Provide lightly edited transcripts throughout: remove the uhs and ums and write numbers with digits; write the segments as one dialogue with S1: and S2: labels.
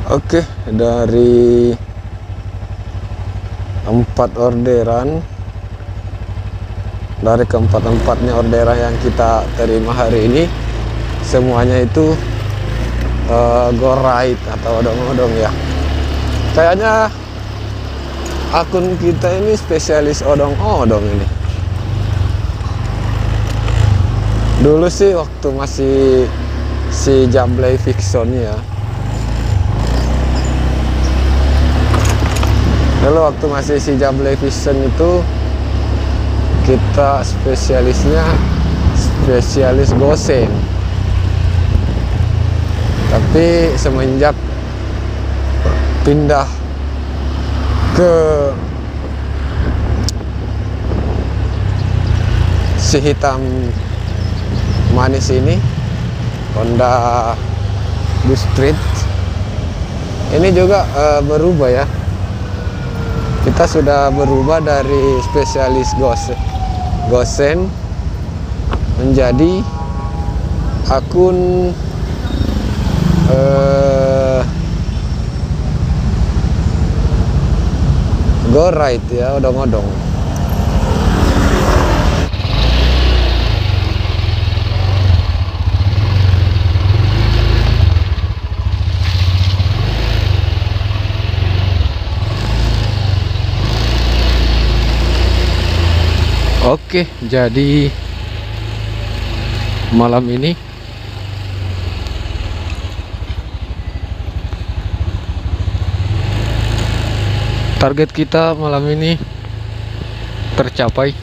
S1: Oke, dari 4 orderan, dari keempat-empatnya orderan yang kita terima hari ini, semuanya itu go right atau odong-odong ya. Kayaknya akun kita ini spesialis odong-odong ini. Dulu sih waktu masih si Jablay Fiction ya. Dulu waktu masih si Jablay Fiction itu kita spesialis gosen. Tapi semenjak pindah ke si hitam manis ini, Honda Blue Street, ini juga berubah ya. Kita sudah berubah dari spesialis gosen menjadi akun go right ya, odong-odong. Oke, jadi malam ini target kita malam ini tercapai.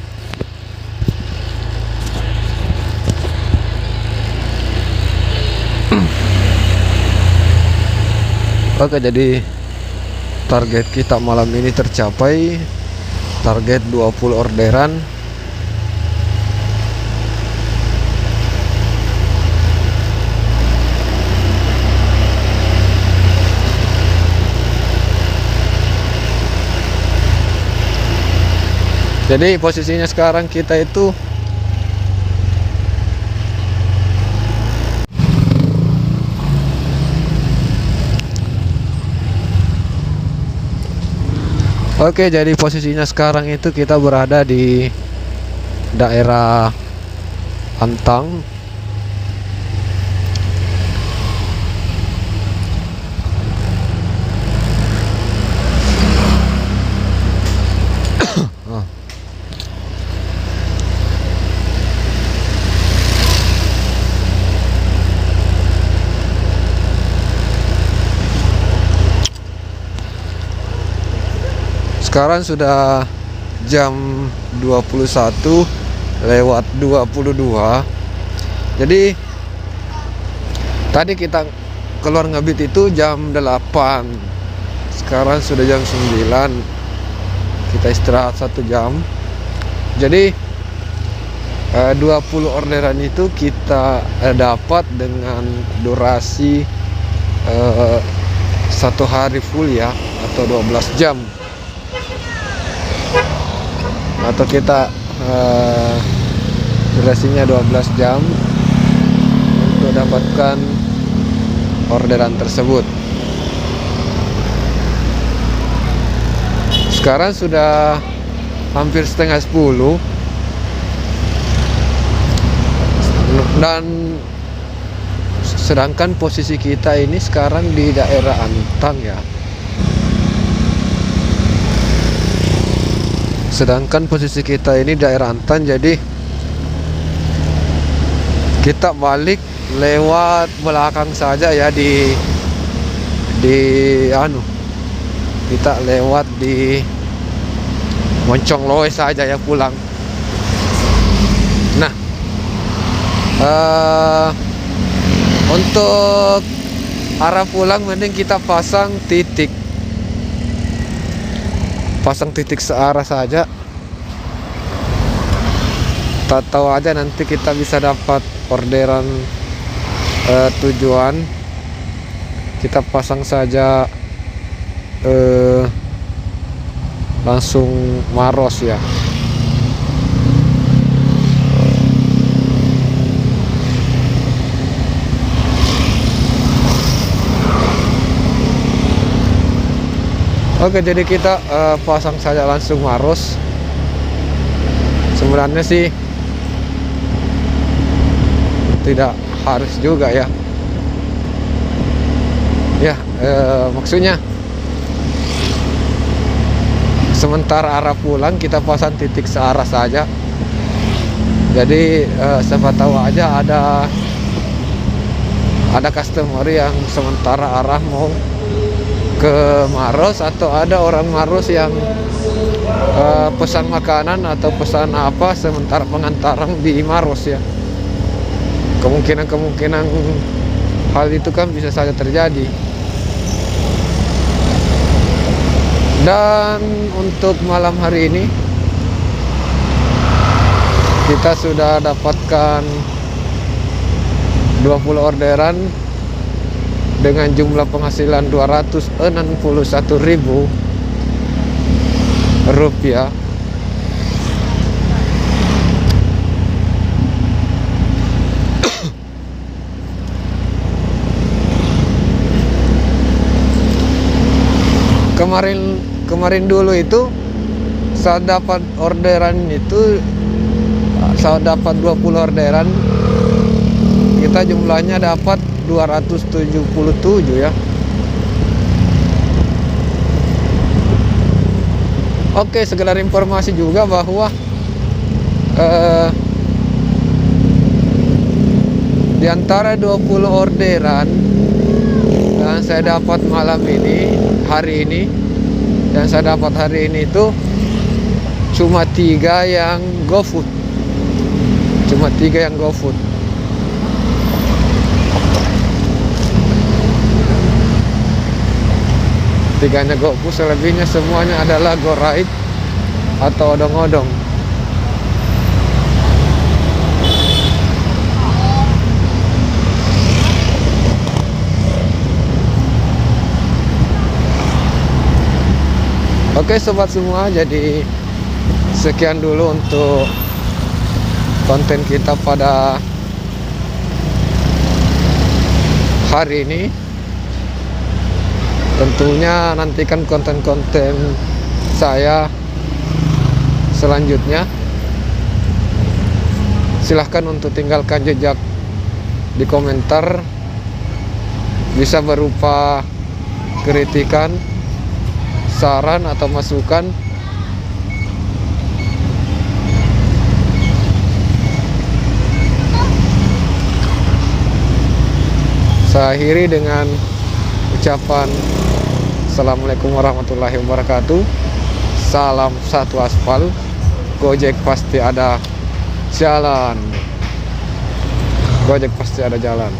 S1: Oke, jadi target kita malam ini tercapai. Target 20 orderan. Jadi posisinya sekarang kita itu jadi posisinya sekarang itu kita berada di daerah Antang. Sekarang sudah jam 21:22. Jadi tadi kita keluar ngebit itu jam 8. Sekarang sudah jam 9. Kita istirahat 1 jam. Jadi 20 orderan itu kita dapat dengan durasi 1 hari full ya, atau 12 jam. Atau kita durasinya 12 jam untuk dapatkan orderan tersebut. Sekarang sudah hampir setengah 10 dan sedangkan posisi kita ini sekarang di daerah Antang ya. Sedangkan posisi kita ini daerah Antang, jadi kita balik lewat belakang saja ya, kita lewat di Moncongloe saja ya pulang. Nah, untuk arah pulang mending kita pasang titik searah saja. Tak tahu aja nanti kita bisa dapat orderan tujuan. Kita pasang saja langsung Maros ya. Oke, jadi kita pasang saja langsung Maros. Sebenarnya sih tidak harus juga ya. Ya, maksudnya sementara arah pulang kita pasang titik searah saja. Jadi siapa tahu aja ada customer yang sementara arah mau ke Maros, atau ada orang Maros yang pesan makanan atau pesan apa sementara pengantaran di Maros ya. Kemungkinan hal itu kan bisa saja terjadi. Dan untuk malam hari ini kita sudah dapatkan 20 orderan dengan jumlah penghasilan Rp261.000. Kemarin dulu itu saat dapat orderan itu, saat dapat 20 orderan, kita jumlahnya dapat 277 ya. Oke, sekedar informasi juga bahwa di antara 20 orderan yang saya dapat hari ini dan saya dapat hari ini itu cuma 3 yang GoFood. Cuma 3 yang GoFood. Tiganya GoFood, selebihnya semuanya adalah GoRide atau odong-odong. Oke sobat semua, jadi sekian dulu untuk konten kita pada hari ini. Tentunya nantikan konten-konten saya selanjutnya. Silahkan untuk tinggalkan jejak di komentar, bisa berupa kritikan, saran atau masukan. Saya akhiri dengan ucapan Assalamualaikum warahmatullahi wabarakatuh. Salam satu aspal. Gojek pasti ada jalan. Gojek pasti ada jalan.